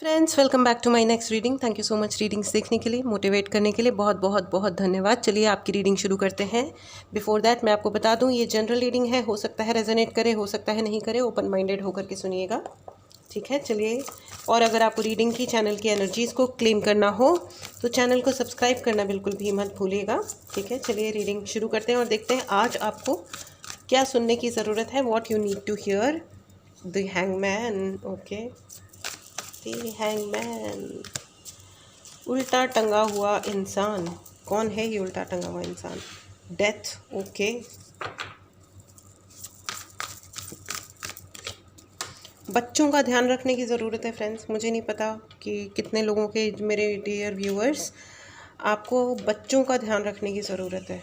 Friends, welcome back to my next reading. Thank you so much readings देखने के लिए, motivate करने के लिए बहुत बहुत बहुत धन्यवाद। चलिए आपकी रीडिंग शुरू करते हैं। बिफोर दैट मैं आपको बता दूं, ये जनरल रीडिंग है, हो सकता है रेजोनेट करे, हो सकता है नहीं करे, ओपन माइंडेड होकर के सुनिएगा, ठीक है। चलिए, और अगर आपको रीडिंग की चैनल की एनर्जीज़ को क्लेम करना हो तो चैनल को सब्सक्राइब करना बिल्कुल भी मत भूलिएगा, ठीक है। चलिए रीडिंग शुरू करते हैं और देखते हैं आज आपको क्या सुनने की ज़रूरत है। What you need to hear. The hangman, okay. Hangman, उल्टा टंगा हुआ इंसान। कौन है ये उल्टा टंगा हुआ इंसान? Death, okay. बच्चों का ध्यान रखने की ज़रूरत है फ्रेंड्स। मुझे नहीं पता कि कितने लोगों के, मेरे डियर व्यूअर्स, आपको बच्चों का ध्यान रखने की ज़रूरत है,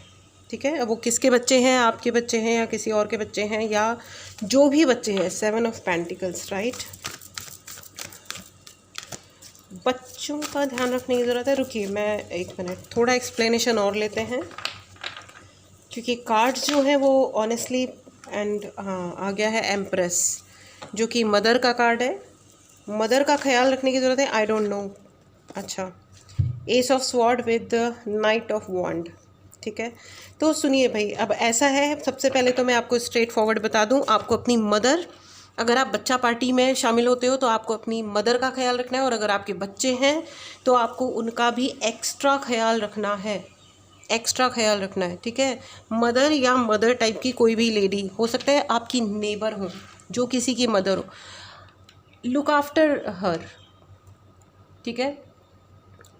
ठीक है। अब वो किसके बच्चे हैं, आपके बच्चे हैं या किसी और के बच्चे हैं, या जो भी बच्चे हैं। 7 ऑफ पेंटिकल्स, राइट। बच्चों का ध्यान रखने की ज़रूरत है। रुकिए, मैं 1 मिनट थोड़ा एक्सप्लेनेशन और लेते हैं, क्योंकि कार्ड्स जो हैं वो ऑनेस्टली एंड हाँ आ गया है एम्प्रेस, जो कि मदर का कार्ड है। मदर का ख्याल रखने की ज़रूरत है। I don't know. अच्छा, ace of sword with the knight of wand, ठीक है। तो सुनिए भाई, अब ऐसा है, सबसे पहले तो मैं आपको स्ट्रेट फॉरवर्ड बता दूं, आपको अपनी मदर, अगर आप बच्चा पार्टी में शामिल होते हो तो आपको अपनी मदर का ख्याल रखना है, और अगर आपके बच्चे हैं तो आपको उनका भी एक्स्ट्रा ख्याल रखना है, एक्स्ट्रा ख्याल रखना है, ठीक है। मदर या मदर टाइप की कोई भी लेडी, हो सकता है आपकी नेबर हो, जो किसी की मदर हो, लुक आफ्टर हर, ठीक है।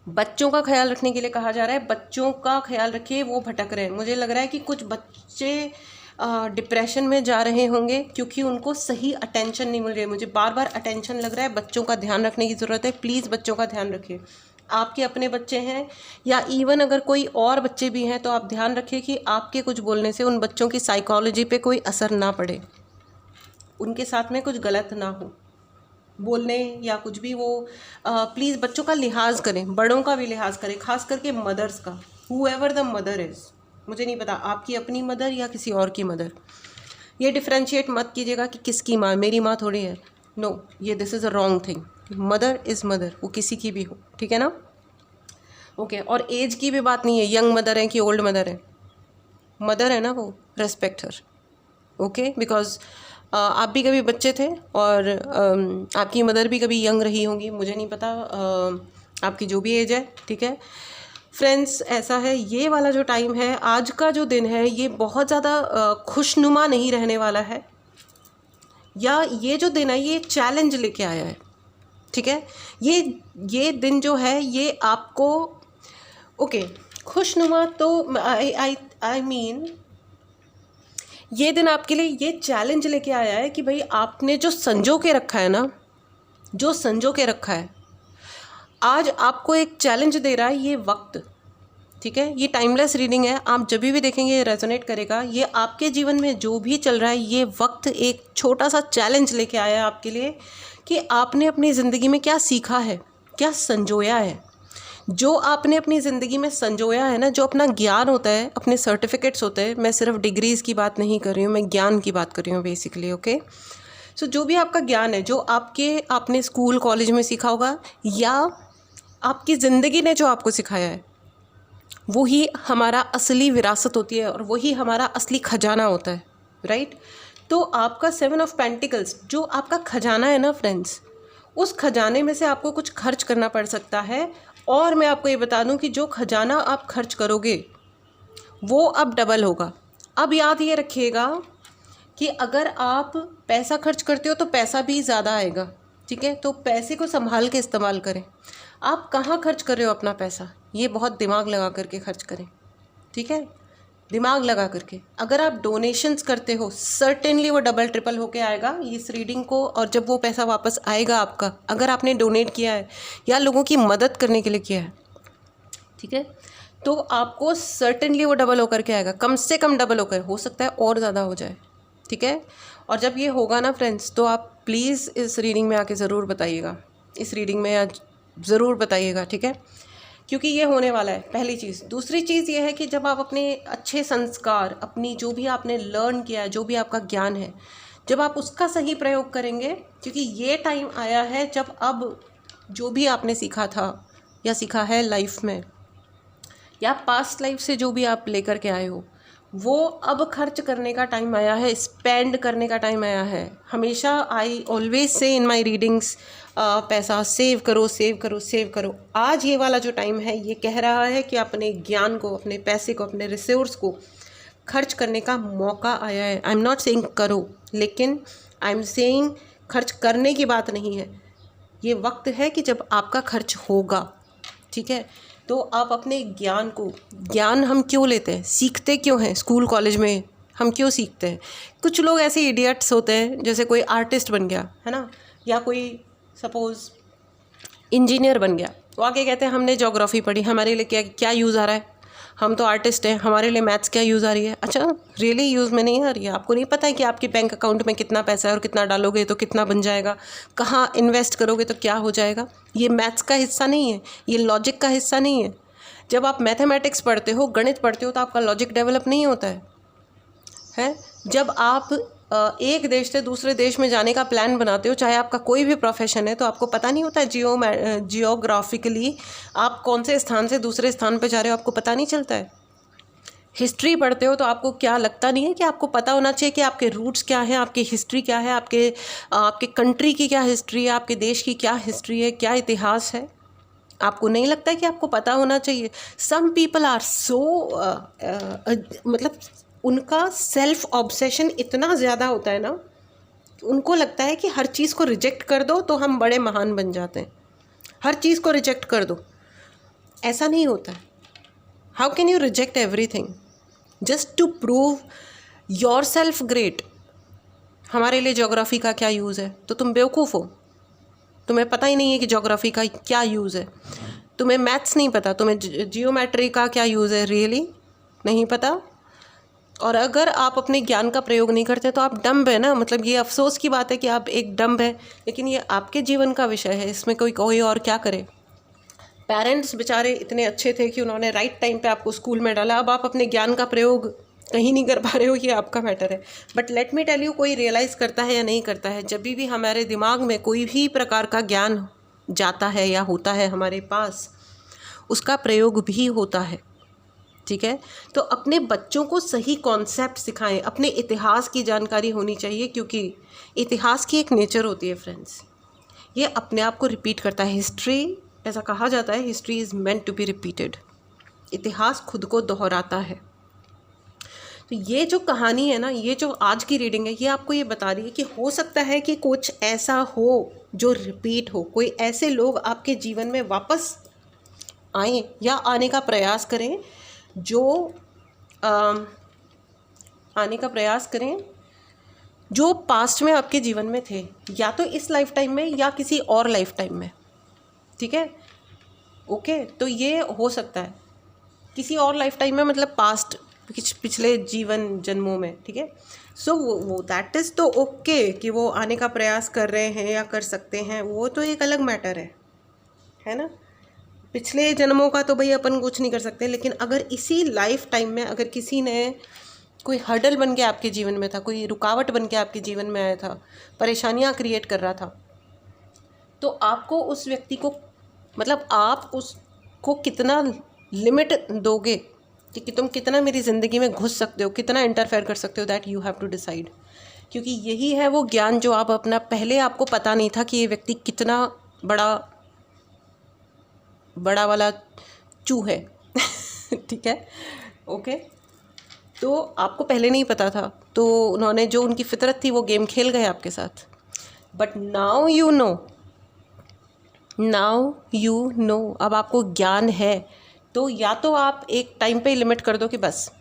बच्चों का ख्याल रखने के लिए कहा जा रहा है, बच्चों का ख्याल रखिए, वो भटक रहे हैं। मुझे लग रहा है कि कुछ बच्चे डिप्रेशन में जा रहे होंगे क्योंकि उनको सही अटेंशन नहीं मिल रही है। मुझे बार बार अटेंशन लग रहा है, बच्चों का ध्यान रखने की ज़रूरत है। प्लीज़ बच्चों का ध्यान रखिए। आपके अपने बच्चे हैं या इवन अगर कोई और बच्चे भी हैं तो आप ध्यान रखिए कि आपके कुछ बोलने से उन बच्चों की साइकोलॉजी पे कोई असर ना पड़े, उनके साथ में कुछ गलत ना हो बोलने या कुछ भी। वो प्लीज़ बच्चों का लिहाज करें, बड़ों का भी लिहाज करें, खास करके मदर्स का, हूएवर द मदर इज़। मुझे नहीं पता आपकी अपनी मदर या किसी और की मदर। ये डिफ्रेंशिएट मत कीजिएगा कि किसकी माँ, मेरी माँ थोड़ी है। नो, ये this is a wrong thing. Mother is mother, वो किसी की भी हो, ठीक है ना। ओके, और एज की भी बात नहीं है, यंग मदर है कि ओल्ड मदर है, मदर है ना वो, रेस्पेक्ट हर, ओके। बिकॉज आप भी कभी बच्चे थे और आपकी मदर भी कभी यंग रही होंगी, मुझे नहीं पता आपकी जो भी एज है, ठीक है। फ्रेंड्स, ऐसा है, ये वाला जो टाइम है, आज का जो दिन है, ये बहुत ज़्यादा खुशनुमा नहीं रहने वाला है, या ये जो दिन है ये चैलेंज लेके आया है, ठीक है। ये दिन जो है ये आपको, ओके, खुशनुमा तो आई मीन ये दिन आपके लिए ये चैलेंज लेके आया है कि भाई आपने जो संजो के रखा है ना, जो संजो के रखा है, आज आपको एक चैलेंज दे रहा है ये वक्त, ठीक है। ये टाइमलेस रीडिंग है, आप जब भी देखेंगे ये रेजोनेट करेगा। ये आपके जीवन में जो भी चल रहा है, ये वक्त एक छोटा सा चैलेंज लेके आया है आपके लिए कि आपने अपनी ज़िंदगी में क्या सीखा है, क्या संजोया है। जो आपने अपनी ज़िंदगी में संजोया है ना, जो अपना ज्ञान होता है, अपने सर्टिफिकेट्स होते हैं, मैं सिर्फ डिग्रीज़ की बात नहीं कर रही हूँ, मैं ज्ञान की बात कर रही हूँ बेसिकली, ओके। सो जो भी आपका ज्ञान है, जो आपने स्कूल कॉलेज में सीखा होगा, या आपकी ज़िंदगी ने जो आपको सिखाया है, वही हमारा असली विरासत होती है और वही हमारा असली खजाना होता है, राइट। तो आपका 7 ऑफ पेंटिकल्स जो आपका खजाना है ना फ्रेंड्स, उस खजाने में से आपको कुछ खर्च करना पड़ सकता है। और मैं आपको ये बता दूं कि जो खजाना आप खर्च करोगे वो अब डबल होगा। अब याद ये रखिएगा कि अगर आप पैसा खर्च करते हो तो पैसा भी ज़्यादा आएगा, ठीक है। तो पैसे को संभाल के इस्तेमाल करें। आप कहाँ खर्च कर रहे हो अपना पैसा, ये बहुत दिमाग लगा करके खर्च करें, ठीक है, दिमाग लगा करके। अगर आप डोनेशंस करते हो, सर्टेनली वो डबल ट्रिपल होके आएगा इस रीडिंग को, और जब वो पैसा वापस आएगा आपका, अगर आपने डोनेट किया है या लोगों की मदद करने के लिए किया है, ठीक है, तो आपको सर्टेनली वो डबल होकर के आएगा, कम से कम डबल होकर, हो सकता है और ज़्यादा हो जाए, ठीक है। और जब ये होगा ना फ्रेंड्स, तो आप प्लीज़ इस रीडिंग में आके ज़रूर बताइएगा, इस रीडिंग में ज़रूर बताइएगा, ठीक है, क्योंकि ये होने वाला है, पहली चीज़। दूसरी चीज़ ये है कि जब आप अपने अच्छे संस्कार, अपनी जो भी आपने लर्न किया है, जो भी आपका ज्ञान है, जब आप उसका सही प्रयोग करेंगे, क्योंकि ये टाइम आया है जब अब जो भी आपने सीखा था या सीखा है लाइफ में, या पास्ट लाइफ से जो भी आप लेकर के आए हो, वो अब खर्च करने का टाइम आया है, स्पेंड करने का टाइम आया है। हमेशा I always say in my readings, पैसा सेव करो सेव करो सेव करो। आज ये वाला जो टाइम है ये कह रहा है कि अपने ज्ञान को, अपने पैसे को, अपने रिसोर्स को खर्च करने का मौका आया है। आई एम नॉट सेइंग करो, लेकिन आई एम सेइंग खर्च करने की बात नहीं है। ये वक्त है कि जब आपका खर्च होगा, ठीक है। तो आप अपने ज्ञान को, ज्ञान हम क्यों लेते हैं, सीखते क्यों हैं स्कूल कॉलेज में, हम क्यों सीखते हैं? कुछ लोग ऐसे इडियट्स होते हैं, जैसे कोई आर्टिस्ट बन गया है ना, या कोई सपोज़ इंजीनियर बन गया, वो आके कहते हैं हमने ज्योग्राफी पढ़ी, हमारे लिए क्या क्या यूज़ आ रहा है, हम तो आर्टिस्ट हैं, हमारे लिए मैथ्स क्या यूज़ आ रही है। अच्छा, रियली यूज़ में नहीं आ रही है? आपको नहीं पता है कि आपके बैंक अकाउंट में कितना पैसा है और कितना डालोगे तो कितना बन जाएगा, कहाँ इन्वेस्ट करोगे तो क्या हो जाएगा? ये मैथ्स का हिस्सा नहीं है, ये लॉजिक का हिस्सा नहीं है। जब आप मैथमेटिक्स पढ़ते हो, गणित पढ़ते हो, तो आपका लॉजिक डेवलप नहीं होता है। जब आप एक देश से दूसरे देश में जाने का प्लान बनाते हो, चाहे आपका कोई भी प्रोफेशन है, तो आपको पता नहीं होता है जियोग्राफिकली आप कौन से स्थान से दूसरे स्थान पे जा रहे हो, आपको पता नहीं चलता है। हिस्ट्री पढ़ते हो तो आपको क्या लगता नहीं है कि आपको पता होना चाहिए कि आपके रूट्स क्या हैं, आपकी हिस्ट्री क्या है, आपके कंट्री की क्या हिस्ट्री है, आपके देश की क्या हिस्ट्री है, क्या इतिहास है? आपको नहीं लगता है कि आपको पता होना चाहिए? सम पीपल आर सो मतलब उनका सेल्फ ऑब्सेशन इतना ज़्यादा होता है ना, उनको लगता है कि हर चीज़ को रिजेक्ट कर दो तो हम बड़े महान बन जाते हैं। हर चीज़ को रिजेक्ट कर दो, ऐसा नहीं होता है। How can you reject everything just to prove yourself great? हमारे लिए ज्योग्राफी का क्या यूज़ है? तो तुम बेवकूफ़ हो, तुम्हें पता ही नहीं है कि ज्योग्राफी का क्या यूज़ है। तुम्हें मैथ्स नहीं पता, तुम्हें जियोमेट्री का क्या यूज़ है, रियली नहीं पता। और अगर आप अपने ज्ञान का प्रयोग नहीं करते तो आप डम्ब है ना। मतलब ये अफसोस की बात है कि आप एक डम्ब है, लेकिन ये आपके जीवन का विषय है, इसमें कोई और क्या करे। पेरेंट्स बेचारे इतने अच्छे थे कि उन्होंने राइट टाइम पे आपको स्कूल में डाला, अब आप अपने ज्ञान का प्रयोग कहीं नहीं कर पा रहे हो, ये आपका मैटर है। But let me tell you, कोई रियलाइज़ करता है या नहीं करता है, जब भी हमारे दिमाग में कोई भी प्रकार का ज्ञान जाता है या होता है हमारे पास, उसका प्रयोग भी होता है, ठीक है। तो अपने बच्चों को सही कॉन्सेप्ट सिखाएं, अपने इतिहास की जानकारी होनी चाहिए, क्योंकि इतिहास की एक नेचर होती है फ्रेंड्स, ये अपने आप को रिपीट करता है। हिस्ट्री, ऐसा कहा जाता है, history is meant to be repeated. इतिहास खुद को दोहराता है। तो ये जो कहानी है ना, ये जो आज की रीडिंग है, ये आपको ये बता रही है कि हो सकता है कि कुछ ऐसा हो जो रिपीट हो, कोई ऐसे लोग आपके जीवन में वापस आएँ या आने का प्रयास करें, जो आने का प्रयास करें जो पास्ट में आपके जीवन में थे, या तो इस लाइफ टाइम में या किसी और लाइफ टाइम में, ठीक है। ओके, तो ये हो सकता है किसी और लाइफ टाइम में, मतलब पास्ट, पिछले जीवन जन्मों में, ठीक है। सो वो दैट इज़ तो ओके कि वो आने का प्रयास कर रहे हैं या कर सकते हैं, वो तो एक अलग मैटर है ना। पिछले जन्मों का तो भाई अपन कुछ नहीं कर सकते, लेकिन अगर इसी लाइफ टाइम में अगर किसी ने कोई हर्डल बन के आपके जीवन में था, कोई रुकावट बन के आपके जीवन में आया था, परेशानियां क्रिएट कर रहा था, तो आपको उस व्यक्ति को, मतलब आप उसको कितना लिमिट दोगे कि तुम कितना मेरी ज़िंदगी में घुस सकते हो, कितना इंटरफेयर कर सकते हो, that you have to decide. क्योंकि यही है वो ज्ञान जो आप अपना, पहले आपको पता नहीं था कि ये व्यक्ति कितना बड़ा वाला चू है ठीक है, ओके। तो आपको पहले नहीं पता था, तो उन्होंने, जो उनकी फितरत थी, वो गेम खेल गए आपके साथ। बट नाउ यू नो, अब आपको ज्ञान है, तो या तो आप एक टाइम पे लिमिट कर दो कि बस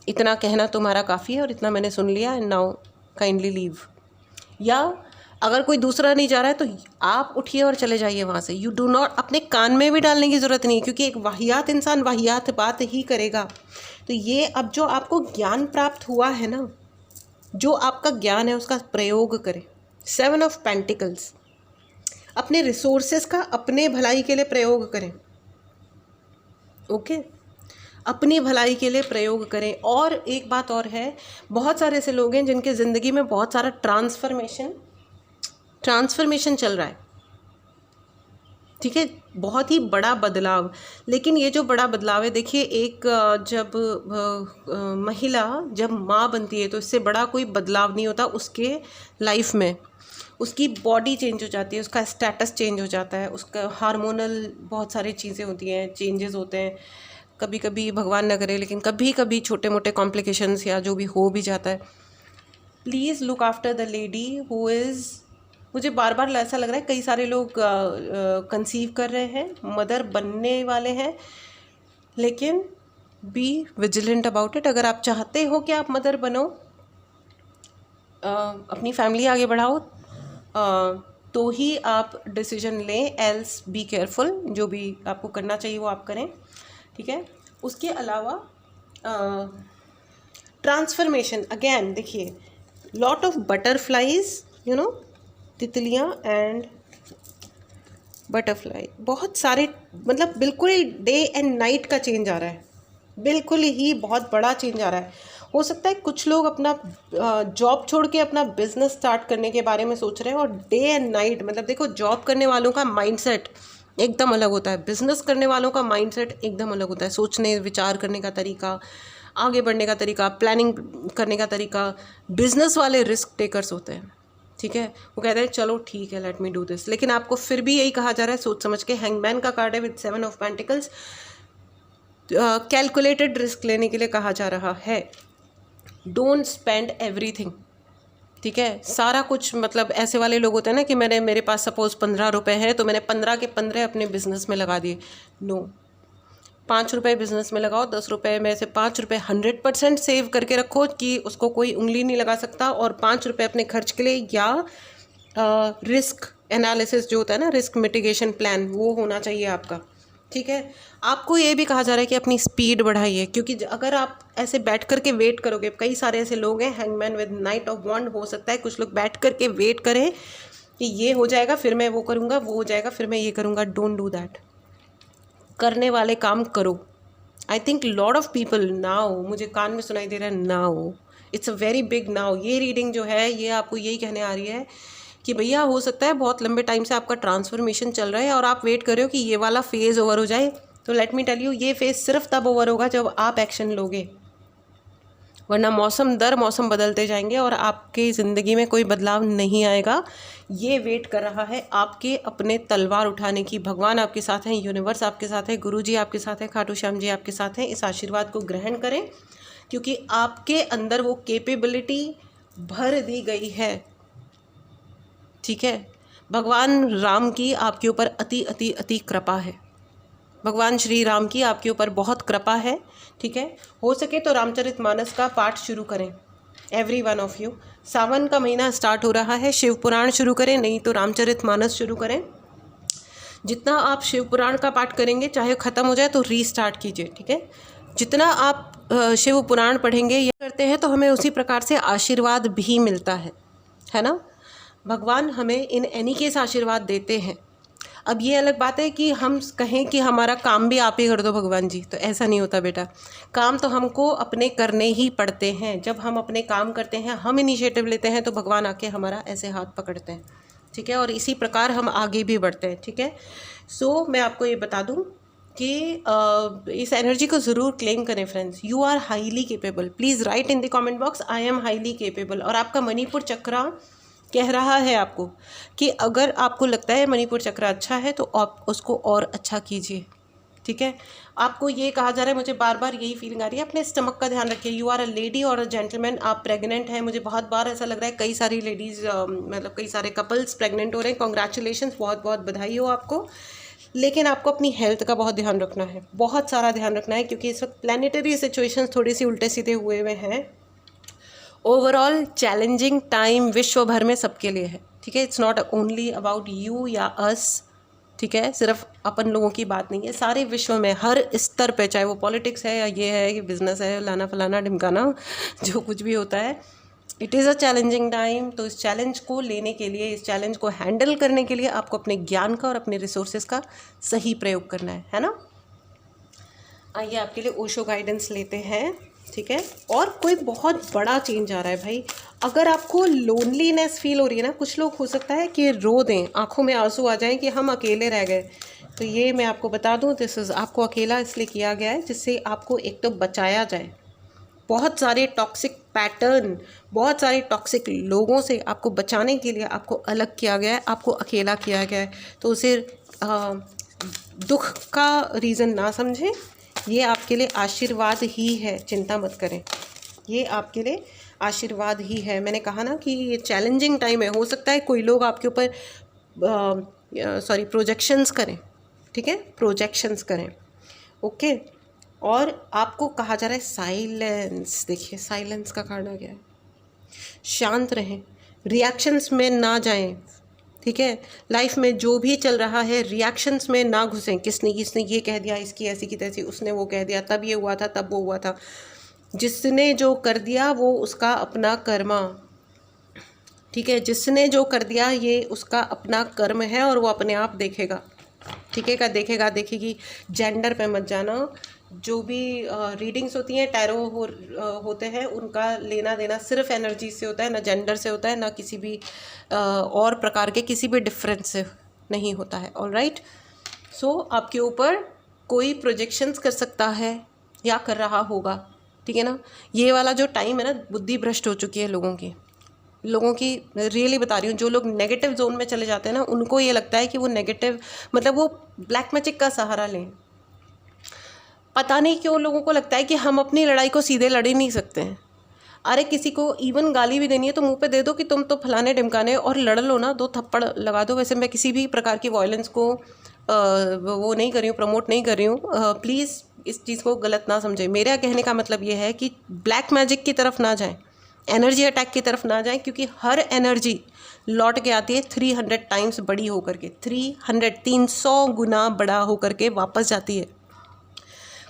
इतना कहना तुम्हारा काफ़ी है और इतना मैंने सुन लिया, एंड नाउ काइंडली लीव। या अगर कोई दूसरा नहीं जा रहा है तो आप उठिए और चले जाइए वहाँ से। यू डू नॉट, अपने कान में भी डालने की ज़रूरत नहीं है, क्योंकि एक वाहियात इंसान वाहियात बात ही करेगा। तो ये अब जो आपको ज्ञान प्राप्त हुआ है ना, जो आपका ज्ञान है उसका प्रयोग करें। 7 ऑफ पेंटिकल्स, अपने रिसोर्सेस का अपने भलाई के लिए प्रयोग करें, ओके, अपनी भलाई के लिए प्रयोग करें। और एक बात और है, बहुत सारे ऐसे लोग हैं जिनके ज़िंदगी में बहुत सारा ट्रांसफॉर्मेशन चल रहा है, ठीक है, बहुत ही बड़ा बदलाव। लेकिन ये जो बड़ा बदलाव है, देखिए एक जब महिला जब माँ बनती है तो इससे बड़ा कोई बदलाव नहीं होता उसके लाइफ में। उसकी बॉडी चेंज हो जाती है, उसका स्टेटस चेंज हो जाता है, उसका हार्मोनल बहुत सारी चीज़ें होती हैं, चेंजेस होते हैं। कभी कभी भगवान न करे लेकिन कभी कभी छोटे मोटे कॉम्प्लिकेशंस या जो भी हो भी जाता है। Please look after the lady who is, मुझे बार बार ऐसा लग रहा है कई सारे लोग कंसीव कर रहे हैं, मदर बनने वाले हैं, लेकिन बी विजिलेंट अबाउट इट। अगर आप चाहते हो कि आप मदर बनो, अपनी फैमिली आगे बढ़ाओ, तो ही आप डिसीजन लें, एल्स बी केयरफुल। जो भी आपको करना चाहिए वो आप करें, ठीक है। उसके अलावा ट्रांसफॉर्मेशन, अगेन देखिए lot of butterflies, you know, तितलियाँ एंड बटरफ्लाई, बहुत सारे, मतलब बिल्कुल डे एंड नाइट का चेंज आ रहा है, बिल्कुल ही बहुत बड़ा चेंज आ रहा है। हो सकता है कुछ लोग अपना जॉब छोड़ के अपना बिजनेस स्टार्ट करने के बारे में सोच रहे हैं, और डे एंड नाइट, मतलब देखो जॉब करने वालों का माइंडसेट एकदम अलग होता है, बिजनेस करने वालों का माइंडसेट एकदम अलग होता है। सोचने विचार करने का तरीका, आगे बढ़ने का तरीका, प्लानिंग करने का तरीका। बिजनेस वाले रिस्क टेकर्स होते हैं, ठीक है। वो कहते हैं चलो ठीक है, लेट मी डू दिस, लेकिन आपको फिर भी यही कहा जा रहा है सोच समझ के। हैंगमैन का कार्ड है with 7 of pentacles, calculated risk लेने के लिए कहा जा रहा है। डोंट स्पेंड एवरीथिंग, ठीक है, सारा कुछ। मतलब ऐसे वाले लोग होते हैं ना कि मेरे पास सपोज 15 रुपये है तो मैंने 15 के 15 अपने बिजनेस में लगा दिए। नो, 5 रुपये बिजनेस में लगाओ, 10 रुपये में से 5 रुपये 100% सेव करके रखो कि उसको कोई उंगली नहीं लगा सकता, और 5 रुपये अपने खर्च के लिए, या रिस्क एनालिसिस जो होता है ना, रिस्क मिटिगेशन प्लान, वो होना चाहिए आपका, ठीक है। आपको ये भी कहा जा रहा है कि अपनी स्पीड बढ़ाइए, क्योंकि अगर आप ऐसे बैठ करके वेट करोगे, कई सारे ऐसे लोग हैं, हैंगमैन विद नाइट ऑफ वॉन्ड, हो सकता है कुछ लोग बैठ करके वेट करें कि ये हो जाएगा फिर मैं वो करूँगा, वो हो जाएगा फिर मैं ये करूँगा। Don't do that. करने वाले काम करो। I think lot of people now, मुझे कान में सुनाई दे रहा है now, it's a very big now. ये रीडिंग जो है ये आपको यही कहने आ रही है कि भैया हो सकता है बहुत लंबे टाइम से आपका ट्रांसफॉर्मेशन चल रहा है और आप वेट कर रहे हो कि ये वाला फेज़ ओवर हो जाए। तो लेट मी टेल यू, ये फेज़ सिर्फ तब ओवर होगा जब आप एक्शन लोगे, वरना मौसम दर मौसम बदलते जाएंगे और आपकी ज़िंदगी में कोई बदलाव नहीं आएगा। ये वेट कर रहा है आपके अपने तलवार उठाने की। भगवान आपके साथ हैं, यूनिवर्स आपके साथ है, गुरु जी आपके साथ है, खाटू श्याम जी आपके साथ हैं। इस आशीर्वाद को ग्रहण करें, क्योंकि आपके अंदर वो कैपेबिलिटी भर दी गई है, ठीक है। भगवान राम की आपके ऊपर अति अति अति कृपा है, भगवान श्री राम की आपके ऊपर बहुत कृपा है, ठीक है। हो सके तो रामचरितमानस का पाठ शुरू करें, एवरी वन ऑफ यू। सावन का महीना स्टार्ट हो रहा है, शिव पुराण शुरू करें, नहीं तो रामचरितमानस शुरू करें। जितना आप शिव पुराण का पाठ करेंगे, चाहे ख़त्म हो जाए तो रीस्टार्ट कीजिए, ठीक है। जितना आप शिव पुराण पढ़ेंगे या करते हैं तो हमें उसी प्रकार से आशीर्वाद भी मिलता है ना। भगवान हमें इन एनी केस आशीर्वाद देते हैं। अब ये अलग बात है कि हम कहें कि हमारा काम भी आप ही कर दो भगवान जी, तो ऐसा नहीं होता बेटा। काम तो हमको अपने करने ही पड़ते हैं। जब हम अपने काम करते हैं, हम इनिशिएटिव लेते हैं, तो भगवान आके हमारा ऐसे हाथ पकड़ते हैं, ठीक है। और इसी प्रकार हम आगे भी बढ़ते हैं, ठीक है। सो मैं आपको ये बता दूं कि इस एनर्जी को ज़रूर क्लेम करें friends. You are highly capable. Please write in the comment box, I am highly capable. और आपका मणिपुर चक्रा कह रहा है आपको कि अगर आपको लगता है मणिपुर चक्र अच्छा है तो आप उसको और अच्छा कीजिए, ठीक है। आपको ये कहा जा रहा है, मुझे बार बार यही फीलिंग आ रही है, अपने स्टमक का ध्यान रखिए। यू आर अ लेडी और अ जेंटलमैन। आप प्रेग्नेंट हैं, मुझे बहुत बार ऐसा लग रहा है कई सारी लेडीज़, मतलब कई सारे कपल्स प्रेग्नेंट हो रहे हैं। कॉन्ग्रेचुलेशंस, बहुत बहुत बधाई हो आपको। लेकिन आपको अपनी हेल्थ का बहुत ध्यान रखना है, बहुत सारा ध्यान रखना है, क्योंकि इस वक्त प्लानिटरी सिचुएशंस थोड़ी सी उल्टे सीधे हुए हुए हैं। ओवरऑल चैलेंजिंग टाइम विश्व भर में सबके लिए है, ठीक है। It's not only about you या अस, ठीक है। सिर्फ अपन लोगों की बात नहीं है, सारे विश्व में हर स्तर पे, चाहे वो पॉलिटिक्स है या ये है कि बिजनेस है, लाना फलाना ढिमकाना, जो कुछ भी होता है, it is a challenging time. तो इस चैलेंज को लेने के लिए, इस चैलेंज को हैंडल करने के लिए आपको अपने ज्ञान का और अपने रिसोर्सेज का सही प्रयोग करना है ना। आइए आपके लिए ओशो गाइडेंस लेते हैं, ठीक है। और कोई बहुत बड़ा चेंज आ रहा है भाई। अगर आपको लोनलीनेस फील हो रही है ना, कुछ लोग हो सकता है कि रो दें, आंखों में आंसू आ जाएं कि हम अकेले रह गए, तो ये मैं आपको बता दूं, दिस इज़ आपको अकेला इसलिए किया गया है जिससे आपको एक तो बचाया जाए, बहुत सारे टॉक्सिक पैटर्न, बहुत सारे टॉक्सिक लोगों से आपको बचाने के लिए आपको अलग किया गया है, आपको अकेला किया गया है। तो उसे दुख का रीज़न ना समझें, ये आपके लिए आशीर्वाद ही है, चिंता मत करें, ये आपके लिए आशीर्वाद ही है। मैंने कहा ना कि ये चैलेंजिंग टाइम है, हो सकता है कोई लोग आपके ऊपर प्रोजेक्शंस करें, ठीक है, प्रोजेक्शंस करें, ओके। और आपको कहा जा रहा है साइलेंस, देखिए साइलेंस का कार्ड आ गया है, शांत रहें, रिएक्शंस में ना जाएं, ठीक है। लाइफ में जो भी चल रहा है रिएक्शंस में ना घुसें, किसने ये कह दिया, इसकी ऐसी की तैसी, उसने वो कह दिया, तब ये हुआ था, तब वो हुआ था। जिसने जो कर दिया वो उसका अपना कर्मा, ठीक है, जिसने जो कर दिया ये उसका अपना कर्म है और वो अपने आप देखेगा, ठीक है, देखेगा देखेगी। जेंडर पे मत जाना, जो भी रीडिंग्स होती हैं टैरो होते हैं, उनका लेना देना सिर्फ एनर्जी से होता है, ना जेंडर से होता है, ना किसी भी और प्रकार के किसी भी डिफरेंस से नहीं होता है। ऑलराइट, सो आपके ऊपर कोई प्रोजेक्शंस कर सकता है या कर रहा होगा, ठीक है ना। ये वाला जो टाइम है ना, बुद्धि भ्रष्ट हो चुकी है लोगों की रियली बता रही हूँ। जो लोग नेगेटिव जोन में चले जाते हैं ना, उनको ये लगता है कि वो नेगेटिव मतलब वो ब्लैक मैजिक का सहारा लें। पता नहीं क्यों लोगों को लगता है कि हम अपनी लड़ाई को सीधे लड़ ही नहीं सकते हैं। अरे किसी को इवन गाली भी देनी है तो मुंह पे दे दो कि तुम तो फलाने ढिमकाने, और लड़ लो ना, 2 थप्पड़ लगा दो। वैसे मैं किसी भी प्रकार की वायलेंस को वो नहीं कर रही हूँ, प्रमोट नहीं कर रही हूँ, प्लीज़ इस चीज़ को गलत ना समझें। मेरा कहने का मतलब ये है कि ब्लैक मैजिक की तरफ ना जाएं, एनर्जी अटैक की तरफ ना जाएं, क्योंकि हर एनर्जी लौट के आती है 300 टाइम्स बड़ी होकर के, 300 गुना बड़ा होकर के वापस जाती है।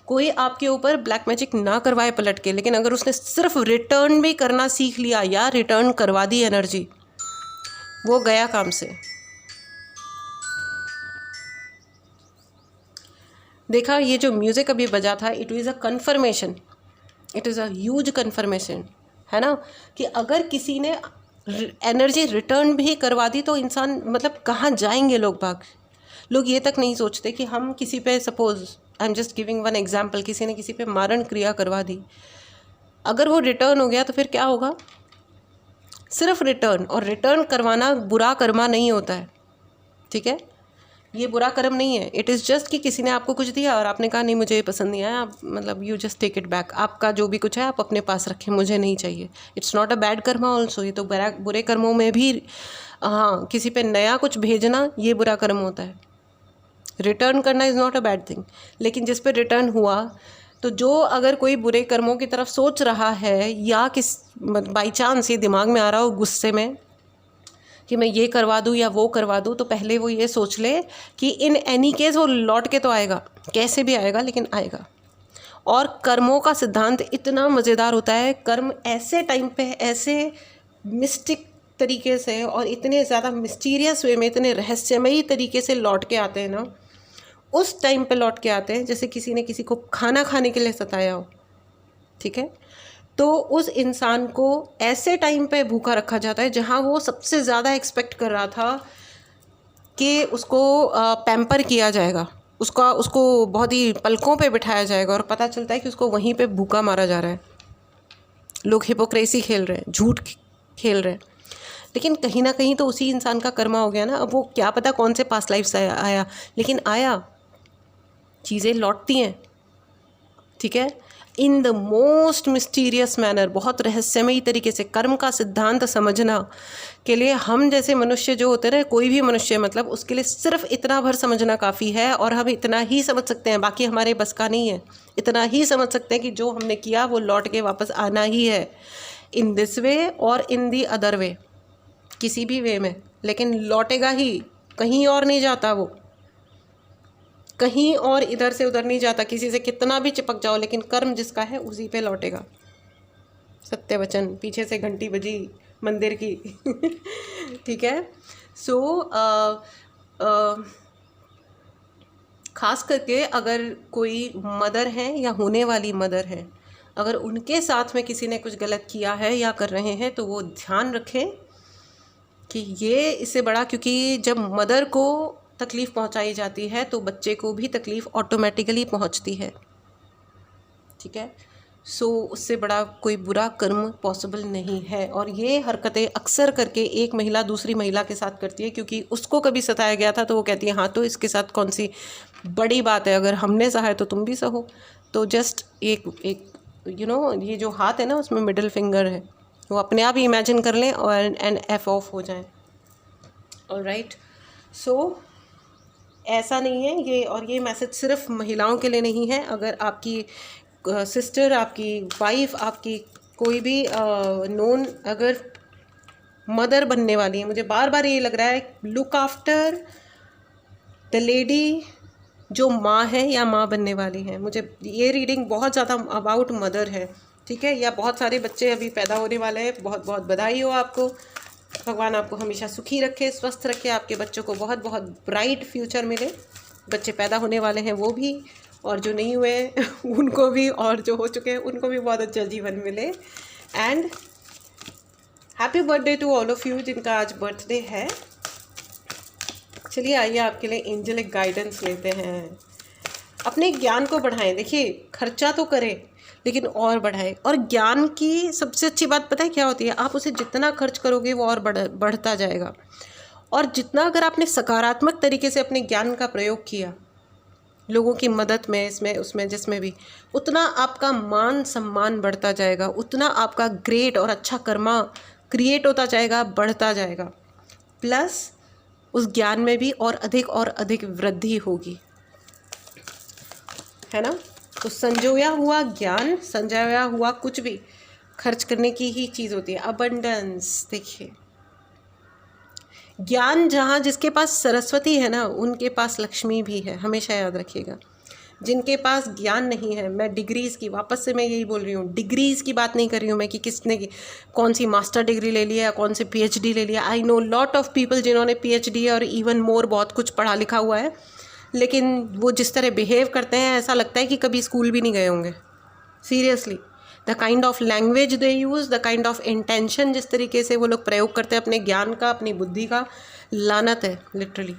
कोई आपके ऊपर ब्लैक मैजिक ना करवाए पलट के, लेकिन अगर उसने सिर्फ रिटर्न भी करना सीख लिया या रिटर्न करवा दी एनर्जी, वो गया काम से। देखा, ये जो म्यूज़िक अभी बजा था, it is a confirmation, it is a huge confirmation, है ना, कि अगर किसी ने एनर्जी रिटर्न भी करवा दी तो इंसान मतलब कहाँ जाएंगे लोग ये तक नहीं सोचते कि हम किसी पे, suppose I am just giving one example, किसी ने किसी पे मारण क्रिया करवा दी, अगर वो रिटर्न हो गया तो फिर क्या होगा? सिर्फ रिटर्न, और रिटर्न करवाना बुरा कर्मा नहीं होता है, ठीक है, ये बुरा कर्म नहीं है। इट इज़ जस्ट कि किसी ने आपको कुछ दिया और आपने कहा नहीं मुझे ये पसंद नहीं आया, आप मतलब you just take it back, आपका जो भी कुछ है आप अपने पास रखें, मुझे नहीं चाहिए। It's not a bad Karma also, ये तो बुरे कर्मों में भी, हाँ, किसी पे नया कुछ भेजना ये बुरा कर्म होता है। रिटर्न करना is not a bad thing, लेकिन जिस पे रिटर्न हुआ, तो जो अगर कोई बुरे कर्मों की तरफ सोच रहा है या किस बाई चांस ये दिमाग में आ रहा हो गुस्से में कि मैं ये करवा दूँ या वो करवा दूँ, तो पहले वो ये सोच ले कि इन एनी केस वो लौट के तो आएगा, कैसे भी आएगा लेकिन आएगा। और कर्मों का सिद्धांत इतना मज़ेदार होता है, कर्म ऐसे टाइम पे, ऐसे मिस्टिक तरीके से और इतने ज़्यादा मिस्टीरियस वे में, इतने रहस्यमयी तरीके से लौट के आते हैं ना, उस टाइम पे लौट के आते हैं जैसे किसी ने किसी को खाना खाने के लिए सताया हो, ठीक है, तो उस इंसान को ऐसे टाइम पे भूखा रखा जाता है जहाँ वो सबसे ज़्यादा एक्सपेक्ट कर रहा था कि उसको पैम्पर किया जाएगा, उसको बहुत ही पलकों पे बिठाया जाएगा, और पता चलता है कि उसको वहीं पे भूखा मारा जा रहा है। लोग हिपोक्रेसी खेल रहे हैं, झूठ खेल रहे हैं, लेकिन कहीं ना कहीं तो उसी इंसान का कर्मा हो गया ना। अब वो क्या पता कौन से पास्ट लाइफ से आया, लेकिन आया, चीज़ें लौटती हैं, ठीक है, in the most mysterious manner, बहुत रहस्यमयी तरीके से। कर्म का सिद्धांत समझना के लिए हम जैसे मनुष्य जो होते रहे, कोई भी मनुष्य मतलब उसके लिए सिर्फ इतना भर समझना काफ़ी है, और हम इतना ही समझ सकते हैं, बाकी हमारे बस का नहीं है। इतना ही समझ सकते हैं कि जो हमने किया वो लौट के वापस आना ही है, इन दिस वे और इन दी अदर वे, किसी भी वे में, लेकिन लौटेगा ही, कहीं और नहीं जाता वो, कहीं और इधर से उधर नहीं जाता। किसी से कितना भी चिपक जाओ, लेकिन कर्म जिसका है उसी पे लौटेगा। सत्य वचन, पीछे से घंटी बजी मंदिर की ठीक है। सो खास करके अगर कोई मदर है या होने वाली मदर है, अगर उनके साथ में किसी ने कुछ गलत किया है या कर रहे हैं, तो वो ध्यान रखें कि ये इससे बड़ा, क्योंकि जब मदर को तकलीफ़ पहुंचाई जाती है तो बच्चे को भी तकलीफ़ ऑटोमेटिकली पहुंचती है, ठीक है। सो उससे बड़ा कोई बुरा कर्म पॉसिबल नहीं है। और ये हरकतें अक्सर करके एक महिला दूसरी महिला के साथ करती है, क्योंकि उसको कभी सताया गया था तो वो कहती है हाँ तो इसके साथ कौन सी बड़ी बात है, अगर हमने सहा है तो तुम भी सहो। तो जस्ट एक ये जो हाथ है ना उसमें मिडिल फिंगर है, वो अपने आप ही इमेजिन कर लें और एंड एफ ऑफ हो जाएं। ऑलराइट, सो ऐसा नहीं है ये। और ये मैसेज सिर्फ महिलाओं के लिए नहीं है। अगर आपकी सिस्टर, आपकी वाइफ, आपकी कोई भी नोन अगर मदर बनने वाली है, मुझे बार बार ये लग रहा है, लुक आफ्टर द लेडी जो माँ है या माँ बनने वाली है। मुझे ये रीडिंग बहुत ज़्यादा अबाउट मदर है, ठीक है। या बहुत सारे बच्चे अभी पैदा होने वाले हैं, बहुत बहुत बधाई हो आपको। भगवान आपको हमेशा सुखी रखे, स्वस्थ रखे, आपके बच्चों को बहुत बहुत ब्राइट फ्यूचर मिले। बच्चे पैदा होने वाले हैं वो भी, और जो नहीं हुए उनको भी, और जो हो चुके हैं उनको भी बहुत अच्छा जीवन मिले। And happy birthday to all of you जिनका आज बर्थडे है। चलिए आइए आपके लिए एंजेलिक गाइडेंस लेते हैं। अपने ज्ञान को बढ़ाएं। देखिए, खर्चा तो करें लेकिन और बढ़ाएं। और ज्ञान की सबसे अच्छी बात पता है क्या होती है? आप उसे जितना खर्च करोगे वो और बढ़ता जाएगा। और जितना अगर आपने सकारात्मक तरीके से अपने ज्ञान का प्रयोग किया लोगों की मदद में, इसमें उसमें जिसमें भी, उतना आपका मान सम्मान बढ़ता जाएगा, उतना आपका ग्रेट और अच्छा कर्मा क्रिएट होता जाएगा, बढ़ता जाएगा। प्लस उस ज्ञान में भी और अधिक वृद्धि होगी, है ना। तो संजोया हुआ ज्ञान, संजोया हुआ कुछ भी खर्च करने की ही चीज़ होती है। अबंडेंस, देखिए ज्ञान जहाँ जिसके पास सरस्वती है ना, उनके पास लक्ष्मी भी है, हमेशा याद रखिएगा। जिनके पास ज्ञान नहीं है, मैं डिग्रीज़ की, वापस से मैं यही बोल रही हूँ, डिग्रीज़ की बात नहीं कर रही हूँ मैं कि किसने कौन सी मास्टर डिग्री ले लिया या कौन से पीएचडी ले लिया। I know lot of people जिन्होंने पीएचडी और इवन मोर बहुत कुछ पढ़ा लिखा हुआ है, लेकिन वो जिस तरह बिहेव करते हैं ऐसा लगता है कि कभी स्कूल भी नहीं गए होंगे। Seriously, the kind of language they use, the kind of intention जिस तरीके से वो लोग प्रयोग करते हैं अपने ज्ञान का, अपनी बुद्धि का, लानत है लिटरली।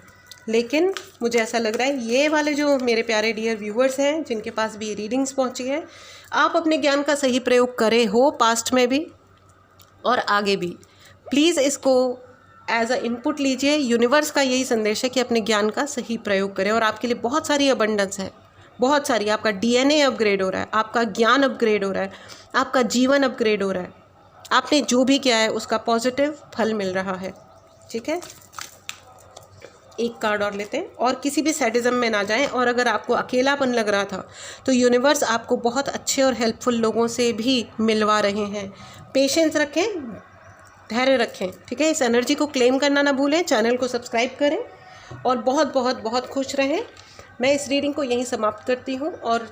लेकिन मुझे ऐसा लग रहा है ये वाले जो मेरे प्यारे डियर व्यूअर्स हैं जिनके पास भी ये रीडिंग्स पहुंची है, आप अपने ज्ञान का सही प्रयोग करे हो पास्ट में भी और आगे भी। प्लीज़ इसको एज अ इनपुट लीजिए। यूनिवर्स का यही संदेश है कि अपने ज्ञान का सही प्रयोग करें और आपके लिए बहुत सारी अबंडेंस है, बहुत सारी। आपका डीएनए अपग्रेड हो रहा है, आपका ज्ञान अपग्रेड हो रहा है, आपका जीवन अपग्रेड हो रहा है। आपने जो भी किया है उसका पॉजिटिव फल मिल रहा है, ठीक है। एक कार्ड और लेते हैं और किसी भी सैडिज्म में ना जाएं। और अगर आपको अकेलापन लग रहा था तो यूनिवर्स आपको बहुत अच्छे और हेल्पफुल लोगों से भी मिलवा रहे हैं। पेशेंस रखें, धैर्य रखें, ठीक है। इस एनर्जी को क्लेम करना ना भूलें। चैनल को सब्सक्राइब करें और बहुत बहुत बहुत खुश रहें। मैं इस रीडिंग को यहीं समाप्त करती हूँ और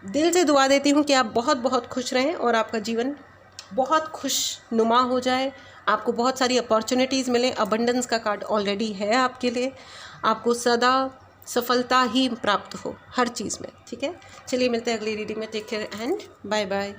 दिल से दुआ देती हूँ कि आप बहुत बहुत खुश रहें और आपका जीवन बहुत खुशनुमा हो जाए, आपको बहुत सारी अपॉर्चुनिटीज़ मिलें। अबंडेंस का कार्ड ऑलरेडी है आपके लिए, आपको सदा सफलता ही प्राप्त हो हर चीज़ में, ठीक है। चलिए मिलते हैं अगली रीडिंग में। Take care and bye bye.